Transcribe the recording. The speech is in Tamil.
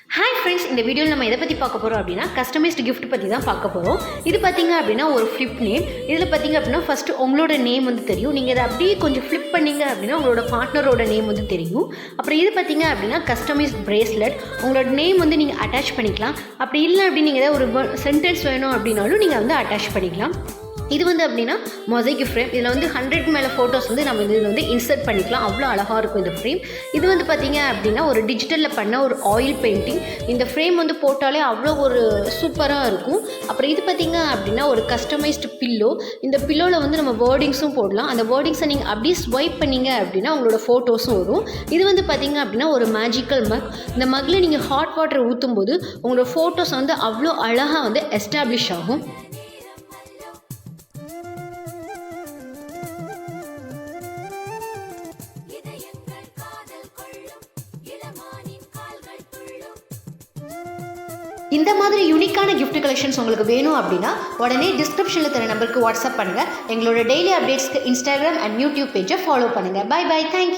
ஹாய் ஃப்ரெண்ட்ஸ், இந்த வீடியோவில் நம்ம எதை பற்றி பார்க்க போகிறோம் அப்படின்னா கஸ்டமைஸ்டு கிஃப்ட் பற்றி தான் பார்க்க போகிறோம். இது பார்த்திங்க அப்படின்னா ஒரு ஃப்ளிப் நேம். இதில் பார்த்திங்க அப்படின்னா ஃபஸ்ட்டு உங்களோட நேம் வந்து தெரியும். நீங்கள் இதை அப்படியே கொஞ்சம் ஃப்ளிப் பண்ணிங்க அப்படின்னா உங்களோட பார்ட்னரோட நேம் வந்து தெரியும். அப்புறம் இது பார்த்திங்க அப்படின்னா கஸ்டமைஸ்ட் பிரேஸ்லெட். உங்களோட நேம் வந்து நீங்கள் அட்டாச் பண்ணிக்கலாம். அப்படி இல்லை அப்படின்னு நீங்கள் ஏதாவது ஒரு சென்டென்ஸ் வேணும் அப்படின்னாலும் நீங்கள் வந்து அட்டாச் பண்ணிக்கலாம். இது வந்து அப்படின்னா மொசைக் ஃப்ரேம். இதில் வந்து 100க்கு மேலே ஃபோட்டோஸ் வந்து நம்ம இதில் வந்து இன்சர்ட் பண்ணிக்கலாம். அவ்வளோ அழகாக இருக்கும் இந்த ஃப்ரேம். இது வந்து பார்த்திங்க அப்படின்னா ஒரு டிஜிட்டலில் பண்ண ஒரு ஆயில் பெயிண்டிங். இந்த ஃப்ரேம் வந்து போட்டாலே அவ்வளோ ஒரு சூப்பராக இருக்கும். அப்புறம் இது பார்த்திங்க அப்படின்னா ஒரு கஸ்டமைஸ்டு பில்லோ. இந்த பில்லோவில் வந்து நம்ம வேர்டிங்ஸும் போடலாம். அந்த வேர்டிங்ஸை நீங்கள் அப்படியே ஸ்வைப் பண்ணிங்க அப்படின்னா உங்களோட ஃபோட்டோஸும் வரும். இது வந்து பார்த்திங்க அப்படின்னா ஒரு மேஜிக்கல் மக். இந்த மக்கில் நீங்கள் ஹாட் வாட்டர் ஊற்றும் போது உங்களோட ஃபோட்டோஸ் வந்து அவ்வளோ அழகாக வந்து எஸ்டாப்ளிஷ் ஆகும். இந்த மாதிரி யூனிக்கான கிஃப்ட் கலெக்ஷன்ஸ் உங்களுக்கு வேணும் அப்படின்னா உடனே டிஸ்கிரிப்ஷனில் தர நம்பருக்கு வாட்ஸ்அப் பண்ணுங்கள். எங்களோட டெய்லி அப்டேட்ஸ்க்கு இன்ஸ்டாகிராம் அண்ட் யூடியூப் பேஜை ஃபாலோ பண்ணுங்கள். Bye bye, thank you.